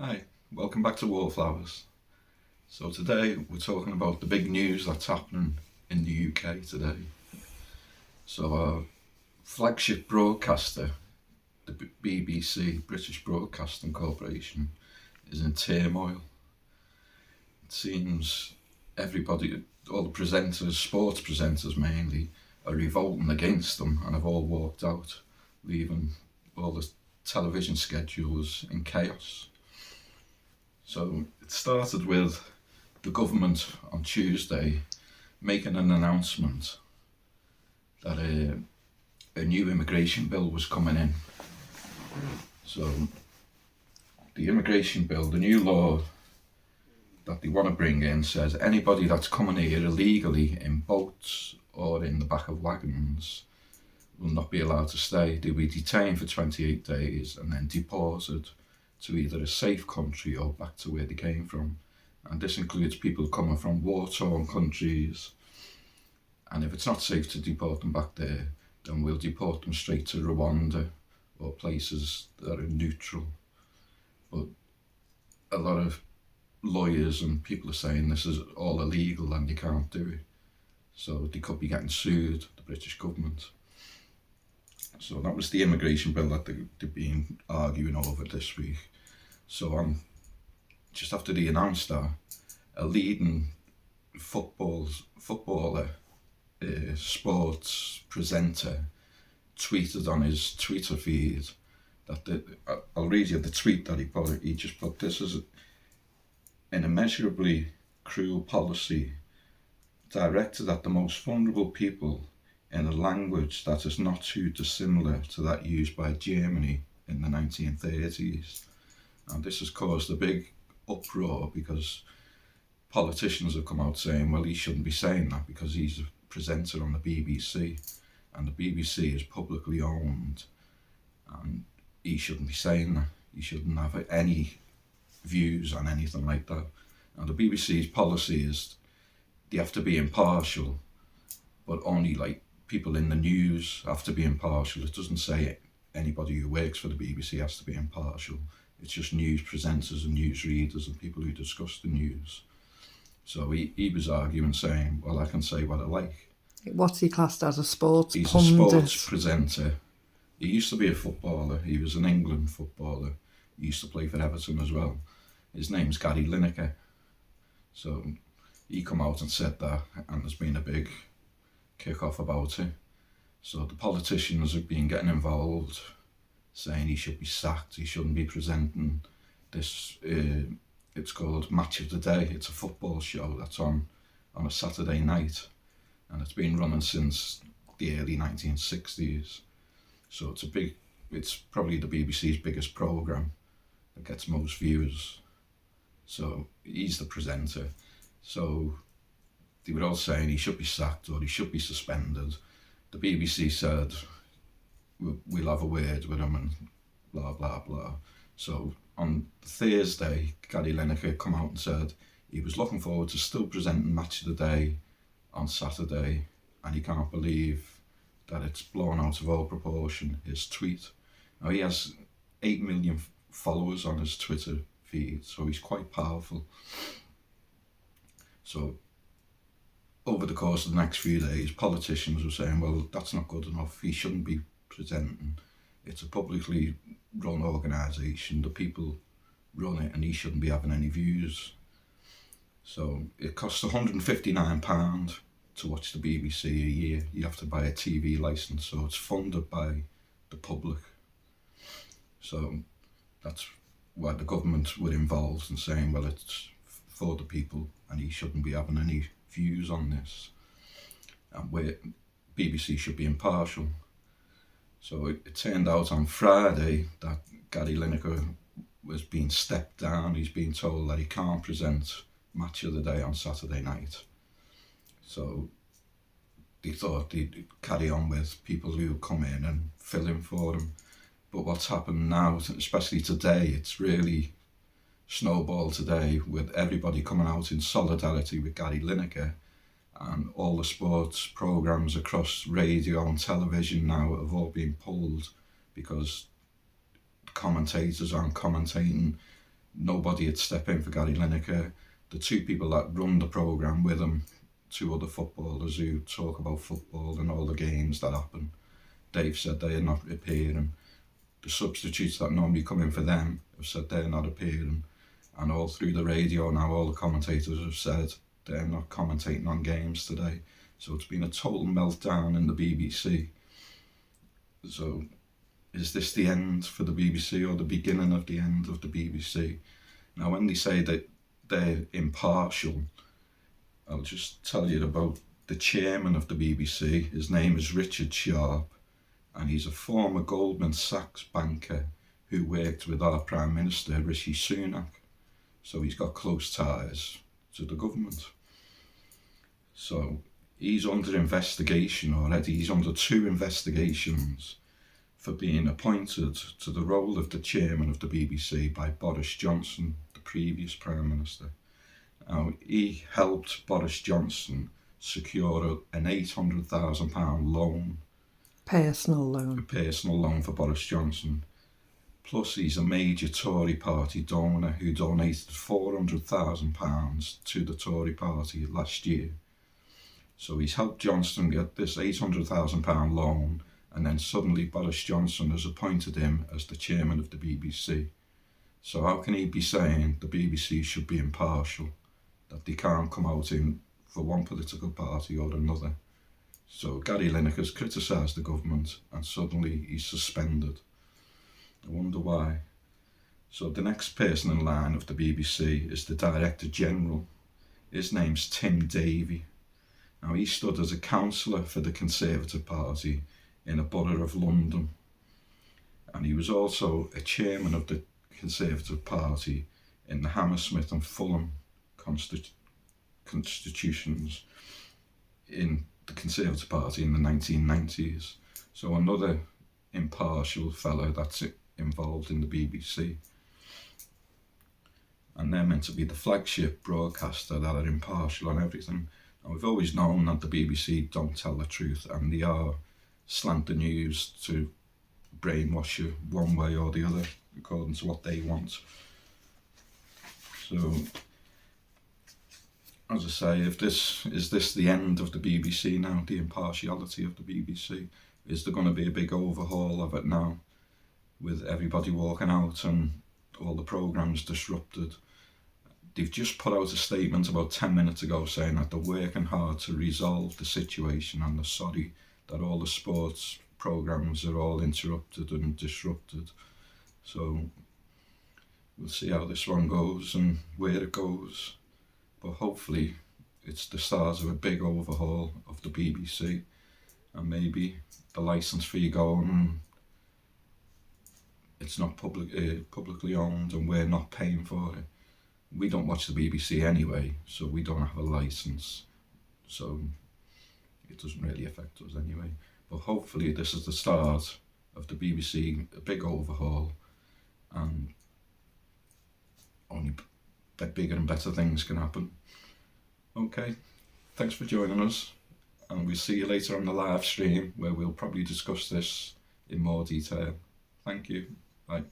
Hi, welcome back to Wallflowers. So today we're talking about the big news that's happening in the UK today. So our flagship broadcaster, the BBC, British Broadcasting Corporation, is in turmoil. It seems everybody, all the presenters, sports presenters mainly, are revolting against them and have all walked out, leaving all the television schedules in chaos. So it started with the government on Tuesday making an announcement that a new immigration bill was coming in. So the immigration bill, the new law that they want to bring in, says anybody that's coming here illegally in boats or in the back of wagons will not be allowed to stay. They'll be detained for 28 days and then deported to either a safe country or back to where they came from. And this includes people coming from war-torn countries. And if it's not safe to deport them back there, then we'll deport them straight to Rwanda or places that are neutral. But a lot of lawyers and people are saying this is all illegal and you can't do it. So they could be getting sued, the British government. So that was the immigration bill that they've been arguing over this week. So just after they announced that, a leading footballer, sports presenter, tweeted on his Twitter feed that I'll read you the tweet that he put. He just put, "This is an immeasurably cruel policy directed at the most vulnerable people in a language that is not too dissimilar to that used by Germany in the 1930s. And this has caused a big uproar because politicians have come out saying, well, he shouldn't be saying that because he's a presenter on the BBC and the BBC is publicly owned and he shouldn't be saying that. He shouldn't have any views on anything like that. And the BBC's policy is they have to be impartial, but only like people in the news have to be impartial. It doesn't say anybody who works for the BBC has to be impartial. It's just news presenters and news readers and people who discuss the news. So he was arguing, saying, well, I can say what I like. What's he classed as, a sports He's pundit? a sports presenter. He used to be a footballer. He was an England footballer. He used to play for Everton as well. His name's Gary Lineker. So he come out and said that, and there's been a big kick-off about it. So the politicians have been getting involved, saying he should be sacked, he shouldn't be presenting this, it's called Match of the Day. It's a football show that's on a Saturday night, and it's been running since the early 1960s. So it's probably the BBC's biggest programme that gets most viewers. So he's the presenter. So they were all saying he should be sacked or he should be suspended. The BBC said, we'll have a word with him and blah, blah, blah. So on Thursday, Gary Lineker come out and said he was looking forward to still presenting Match of the Day on Saturday, and he can't believe that it's blown out of all proportion, his tweet. Now he has 8 million followers on his Twitter feed, so he's quite powerful. So over the course of the next few days, politicians were saying, well, that's not good enough, he shouldn't be presenting. It's a publicly run organisation, the people run it, and he shouldn't be having any views. So it costs £159 to watch the BBC a year. You have to buy a TV licence, so it's funded by the public. So that's why the government were involved in saying, well, it's for the people and he shouldn't be having any views on this. And BBC should be impartial. So it turned out on Friday that Gary Lineker was being stepped down. He's been told that he can't present Match of the Day on Saturday night. So they thought they'd carry on with people who come in and fill in for him. But what's happened now, especially today, it's really snowballed today with everybody coming out in solidarity with Gary Lineker, and all the sports programmes across radio and television now have all been pulled because commentators aren't commentating nobody would step in for Gary Lineker. The two people that run the programme with him, two other footballers who talk about football and all the games that happen, they've said they are not appearing. The substitutes that normally come in for them have said they're not appearing. And all through the radio now, all the commentators have said they're not commentating on games today. So it's been a total meltdown in the BBC. So is this the end for the BBC or the beginning of the end of the BBC? Now, when they say that they're impartial, I'll just tell you about the chairman of the BBC. His name is Richard Sharp, and he's a former Goldman Sachs banker who worked with our Prime Minister, Rishi Sunak. So he's got close ties to the government. So he's under investigation already. He's under 2 investigations for being appointed to the role of the chairman of the BBC by Boris Johnson, the previous Prime Minister. Now, he helped Boris Johnson secure an £800,000 loan. Personal A loan. personal loan for Boris Johnson. Plus, he's a major Tory party donor who donated £400,000 to the Tory party last year. So he's helped Johnson get this £800,000 loan, and then suddenly Boris Johnson has appointed him as the chairman of the BBC. So how can he be saying the BBC should be impartial, that they can't come out in for one political party or another? So Gary Lineker's criticised the government and suddenly he's suspended. I wonder why. So the next person in line of the BBC is the Director General. His name's Tim Davie. Now, he stood as a councillor for the Conservative Party in a borough of London, and he was also a chairman of the Conservative Party in the Hammersmith and Fulham constitutions in the Conservative Party in the 1990s. So another impartial fellow that's involved in the BBC. And they're meant to be the flagship broadcaster that are impartial on everything. And we've always known that the BBC don't tell the truth, and they are slant the news to brainwash you one way or the other according to what they want. So, as I say, is this the end of the BBC now, the impartiality of the BBC? Is there going to be a big overhaul of it now, with everybody walking out and all the programmes disrupted? They've just put out a statement about 10 minutes ago saying that they're working hard to resolve the situation and they're sorry that all the sports programmes are all interrupted and disrupted. So we'll see how this one goes and where it goes. But hopefully it's the start of a big overhaul of the BBC, and maybe the licence fee going, and it's not publicly owned and we're not paying for it. We don't watch the BBC anyway, so we don't have a licence, so it doesn't really affect us anyway. But hopefully this is the start of the BBC, a big overhaul, and only bigger and better things can happen. Okay, thanks for joining us, and we'll see you later on the live stream where we'll probably discuss this in more detail. Thank you. Bye.